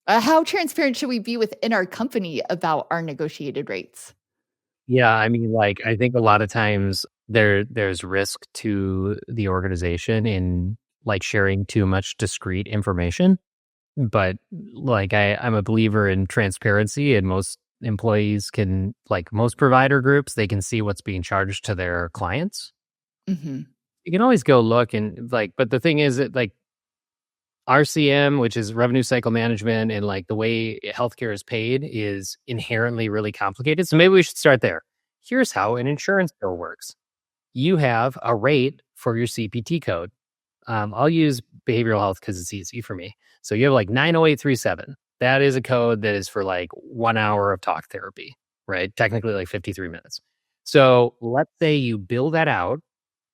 how transparent should we be within our company about our negotiated rates? Yeah, I mean, like, I think a lot of times there's risk to the organization in like sharing too much discrete information. But like, I'm a believer in transparency, and most employees can, like most provider groups, they can see what's being charged to their clients. Mm-hmm. You can always go look and like, but the thing is that like RCM, which is revenue cycle management, and like the way healthcare is paid is inherently really complicated. So maybe we should start there. Here's how an insurance bill works. You have a rate for your CPT code. I'll use behavioral health because it's easy for me. So you have like 90837. That is a code that is for like 1 hour of talk therapy, right? Technically like 53 minutes. So let's say you bill that out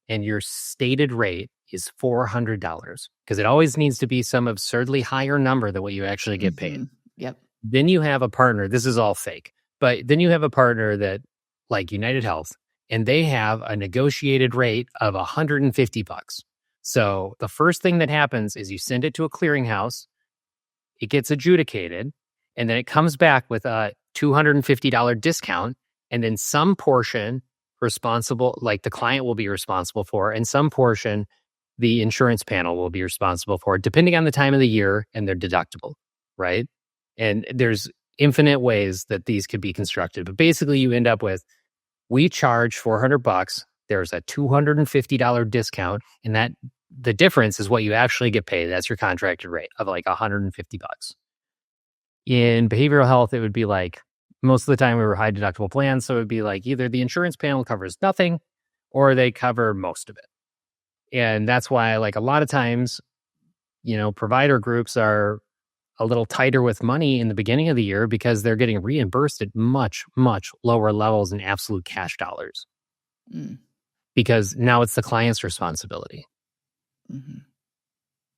and your stated rate is $400 because it always needs to be some absurdly higher number than what you actually get paid. Yep. Then you have a partner. This is all fake, but then you have a partner that like United Health, and they have a negotiated rate of $150. So the first thing that happens is you send it to a clearinghouse, it gets adjudicated, and then it comes back with a $250 discount, and then some portion responsible, like the client will be responsible for, and some portion the insurance panel will be responsible for, depending on the time of the year and their deductible, right? And there's infinite ways that these could be constructed, but basically you end up with, we charge $400. There's a $250 discount, and that the difference is what you actually get paid. That's your contracted rate of like $150. In behavioral health, it would be like, most of the time we were high deductible plans, so it would be like either the insurance panel covers nothing or they cover most of it. And that's why like a lot of times, provider groups are a little tighter with money in the beginning of the year because they're getting reimbursed at much, much lower levels in absolute cash dollars. Because now it's the client's responsibility. Mm-hmm.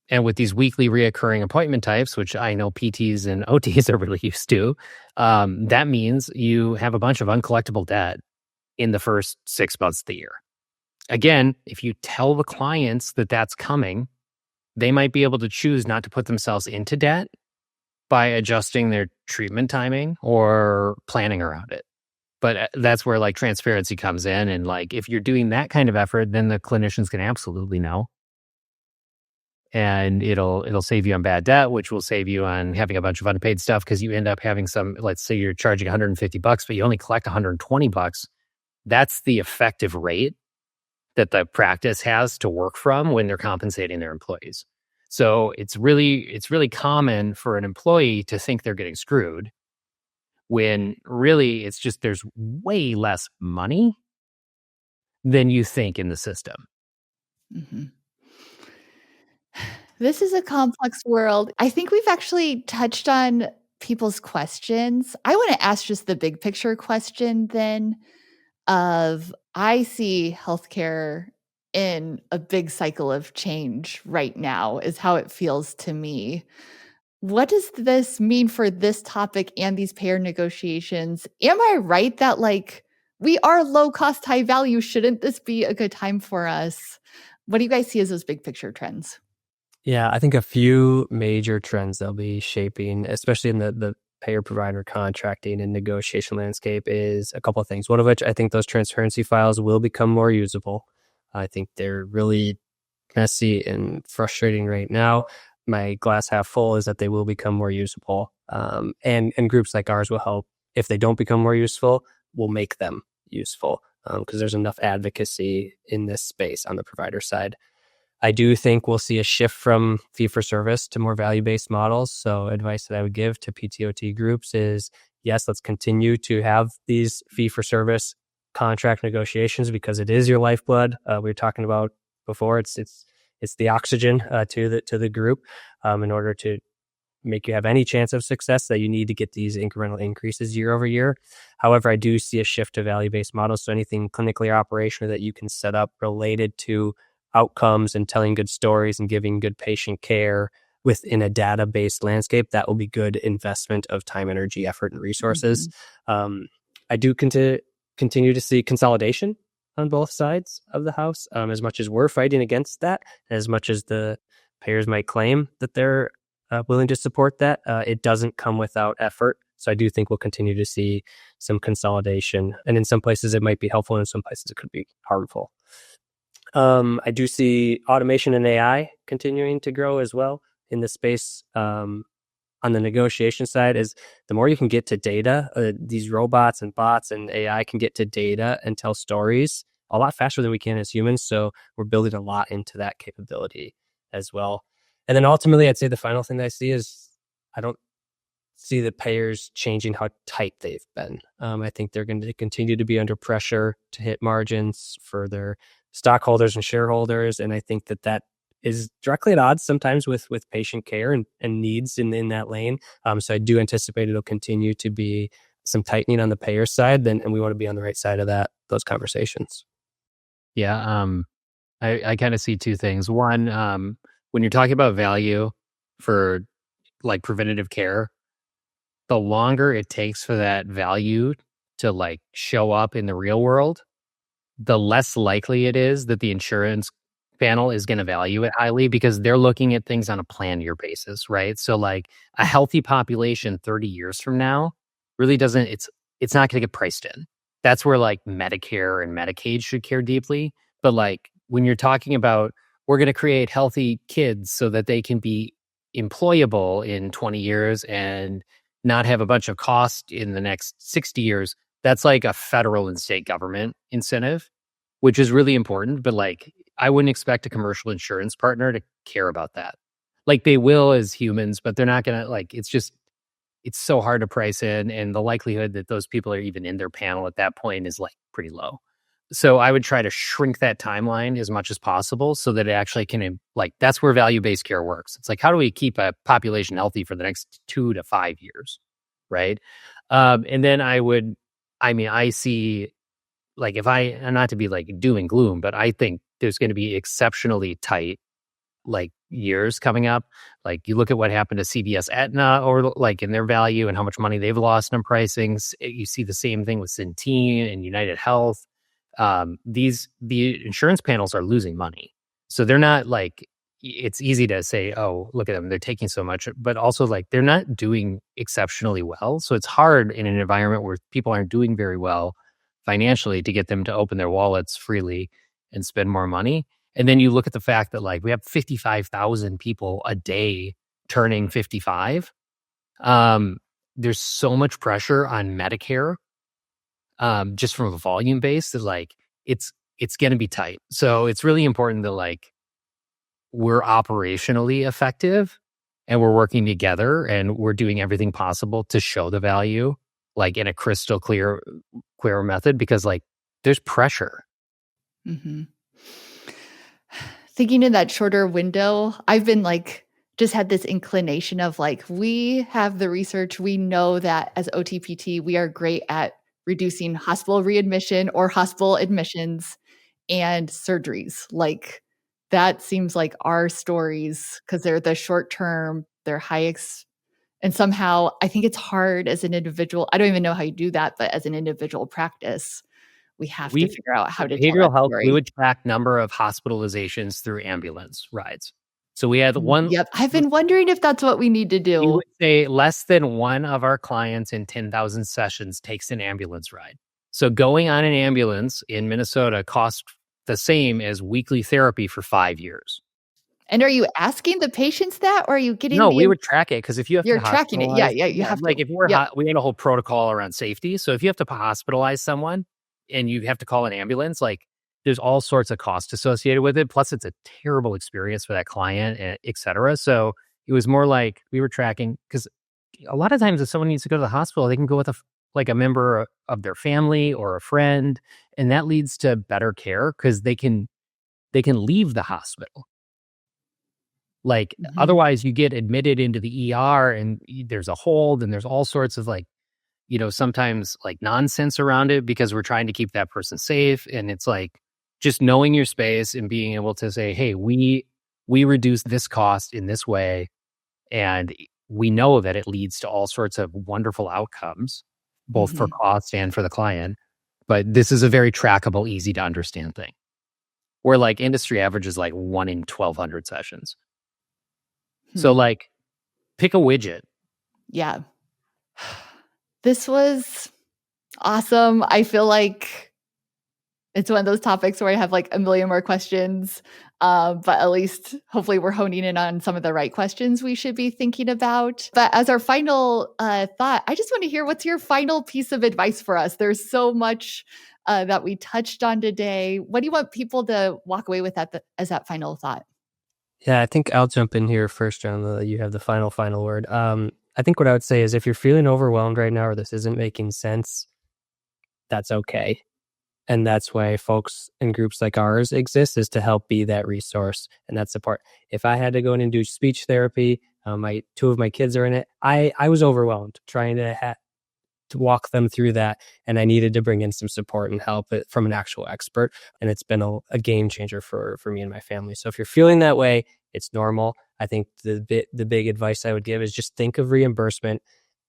And with these weekly reoccurring appointment types, which I know PTs and OTs are really used to, that means you have a bunch of uncollectible debt in the first 6 months of the year. Again, if you tell the clients that that's coming, they might be able to choose not to put themselves into debt by adjusting their treatment timing or planning around it. But that's where like transparency comes in. And like, if you're doing that kind of effort, then the clinicians can absolutely know. And it'll save you on bad debt, which will save you on having a bunch of unpaid stuff because you end up having some, let's say you're charging $150, but you only collect $120. That's the effective rate that the practice has to work from when they're compensating their employees. So it's really common for an employee to think they're getting screwed when really it's just there's way less money than you think in the system. Mm-hmm. This is a complex world. I think we've actually touched on people's questions. I want to ask just the big picture question then of, I see healthcare in a big cycle of change right now is how it feels to me. What does this mean for this topic and these payer negotiations? Am I right that like we are low cost, high value? Shouldn't this be a good time for us? What do you guys see as those big picture trends? Yeah, I think a few major trends they'll be shaping, especially in the payer provider contracting and negotiation landscape, is a couple of things. One of which, I think those transparency files will become more usable. I think they're really messy and frustrating right now. My glass half full is that they will become more usable. And groups like ours will help. If they don't become more useful, we'll make them useful because there's enough advocacy in this space on the provider side. I do think we'll see a shift from fee-for-service to more value-based models. So advice that I would give to PTOT groups is, yes, let's continue to have these fee-for-service contract negotiations because it is your lifeblood. We were talking about before, it's the oxygen to the group in order to make you have any chance of success, that you need to get these incremental increases year over year. However, I do see a shift to value-based models. So anything clinically or operationally that you can set up related to outcomes and telling good stories and giving good patient care within a data-based landscape, that will be good investment of time, energy, effort, and resources. I do continue to see consolidation on both sides of the house, as much as we're fighting against that, as much as the payers might claim that they're willing to support that. It doesn't come without effort. So I do think we'll continue to see some consolidation. And in some places it might be helpful, and in some places it could be harmful. I do see automation and AI continuing to grow as well in the space. On the negotiation side, is the more you can get to data, these robots and bots and AI can get to data and tell stories a lot faster than we can as humans. So we're building a lot into that capability as well. And then ultimately, I'd say the final thing that I see is I don't see the payers changing how tight they've been. I think they're going to continue to be under pressure to hit margins for their stockholders and shareholders. And I think that is directly at odds sometimes with patient care and needs in that lane. So I do anticipate it'll continue to be some tightening on the payer side, and we want to be on the right side of those conversations. Yeah, I kind of see two things. One, when you're talking about value for like preventative care, the longer it takes for that value to like show up in the real world, the less likely it is that the insurance panel is going to value it highly, because they're looking at things on a plan year basis, right? So like a healthy population 30 years from now really doesn't, it's not going to get priced in. That's where like Medicare and Medicaid should care deeply. But like when you're talking about, we're going to create healthy kids so that they can be employable in 20 years and not have a bunch of cost in the next 60 years, that's like a federal and state government incentive, which is really important. But like, I wouldn't expect a commercial insurance partner to care about that. Like they will as humans, but they're not going to like, it's so hard to price in. And the likelihood that those people are even in their panel at that point is like pretty low. So I would try to shrink that timeline as much as possible so that it actually can, like, that's where value-based care works. It's like, how do we keep a population healthy for the next 2 to 5 years, right? And then I see, like, and not to be like doom and gloom, but I think there's going to be exceptionally tight, like, years coming up. Like, you look at what happened to CVS Aetna, or like in their value and how much money they've lost on pricings. You see the same thing with Centene and United Health. The insurance panels are losing money. So they're not like, it's easy to say, oh, look at them, they're taking so much, but also like they're not doing exceptionally well. So it's hard in an environment where people aren't doing very well financially to get them to open their wallets freely and spend more money. And then you look at the fact that like we have 55,000 people a day turning 55. There's so much pressure on Medicare, just from a volume base, that like it's going to be tight. So it's really important that like we're operationally effective and we're working together and we're doing everything possible to show the value, like in a crystal clear method, because like there's pressure. Mm-hmm. Thinking in that shorter window, I've been like, just had this inclination of like, we have the research. We know that as OTPT, we are great at reducing hospital readmission or hospital admissions and surgeries. Like that seems like our stories, because they're the short term, they're and somehow I think it's hard as an individual. I don't even know how you do that, but as an individual practice, we have to figure out how to tell behavioral that health. story. We would track number of hospitalizations through ambulance rides. So we had one. Yep. I've been wondering if that's what we need to do. We would say less than one of our clients in 10,000 sessions takes an ambulance ride. So going on an ambulance in Minnesota costs the same as weekly therapy for 5 years. And are you asking the patients that, or are you getting No, we would track it because if you have to you're tracking it. Yeah, hospitalize, you have like to. if we're Yep. we had a whole protocol around safety. So if you have to hospitalize someone and you have to call an ambulance, like there's all sorts of costs associated with it. Plus, it's a terrible experience for that client, et cetera. So it was more like we were tracking because a lot of times if someone needs to go to the hospital, they can go with a member of their family or a friend, and that leads to better care because they can leave the hospital. Like, otherwise you get admitted into the ER and there's a hold and there's all sorts of like, sometimes like nonsense around it because we're trying to keep that person safe. And it's like just knowing your space and being able to say, hey, we reduce this cost in this way. And we know that it leads to all sorts of wonderful outcomes, both for cost and for the client. But this is a very trackable, easy to understand thing. Where like industry average is like 1 in 1,200 sessions. So like pick a widget. Yeah. This was awesome. I feel like it's one of those topics where I have like a million more questions, but at least hopefully we're honing in on some of the right questions we should be thinking about. But as our final thought, I just want to hear what's your final piece of advice for us? There's so much that we touched on today. What do you want people to walk away with as that final thought? Yeah, I think I'll jump in here first, John. You have the final word. I think what I would say is if you're feeling overwhelmed right now or this isn't making sense, that's okay. And that's why folks and groups like ours exist, is to help be that resource and that support. If I had to go in and do speech therapy, two of my kids are in it. I was overwhelmed trying to walk them through that, and I needed to bring in some support and help from an actual expert, and it's been a game changer for me and my family. So if you're feeling that way, it's normal. I think the big advice I would give is just think of reimbursement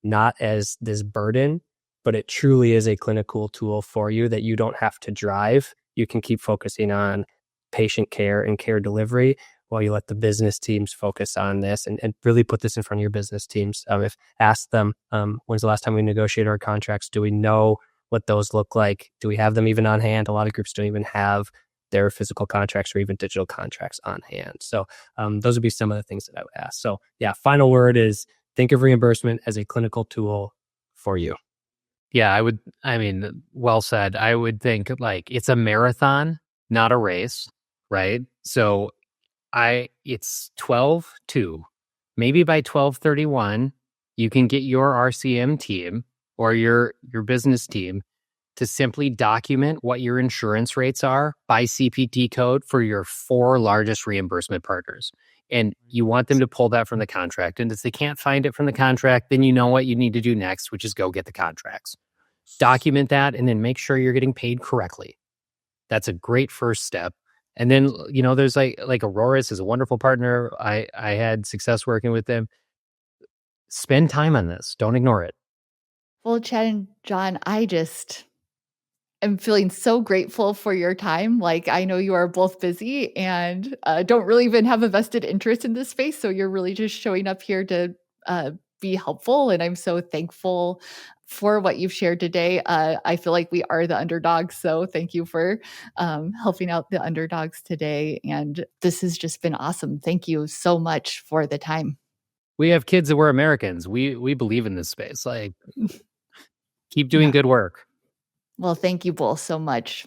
not as this burden, but it truly is a clinical tool for you that you don't have to drive. You can keep focusing on patient care and care delivery while you let the business teams focus on this, and really put this in front of your business teams. Ask them, when's the last time we negotiated our contracts? Do we know what those look like? Do we have them even on hand? A lot of groups don't even have their physical contracts or even digital contracts on hand. So those would be some of the things that I would ask. So yeah, final word is think of reimbursement as a clinical tool for you. Yeah, well said. I would think like it's a marathon, not a race, right? So it's 12/2. Maybe by 12/31, you can get your RCM team or your business team to simply document what your insurance rates are by CPT code for your 4 largest reimbursement partners. And you want them to pull that from the contract. And if they can't find it from the contract, then you know what you need to do next, which is go get the contracts. Document that and then make sure you're getting paid correctly. That's a great first step. And then, there's like Aroris is a wonderful partner. I had success working with them. Spend time on this. Don't ignore it. Well, Chad and John, I just am feeling so grateful for your time. Like, I know you are both busy and don't really even have a vested interest in this space. So you're really just showing up here to be helpful. And I'm so thankful for what you've shared today. I feel like we are the underdogs. So thank you for helping out the underdogs today. And this has just been awesome. Thank you so much for the time. We have kids that we're Americans. We believe in this space. Like, keep doing good work. Well, thank you both so much.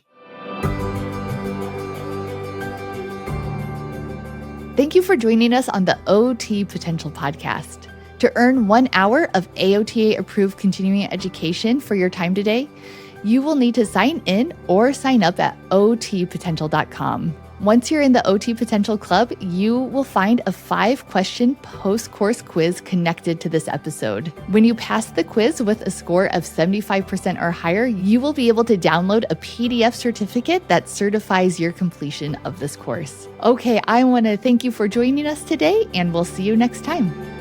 Thank you for joining us on the OT Potential Podcast. To earn 1 hour of AOTA-approved continuing education for your time today, you will need to sign in or sign up at otpotential.com. Once you're in the OT Potential Club, you will find a 5-question post-course quiz connected to this episode. When you pass the quiz with a score of 75% or higher, you will be able to download a PDF certificate that certifies your completion of this course. Okay, I want to thank you for joining us today, and we'll see you next time.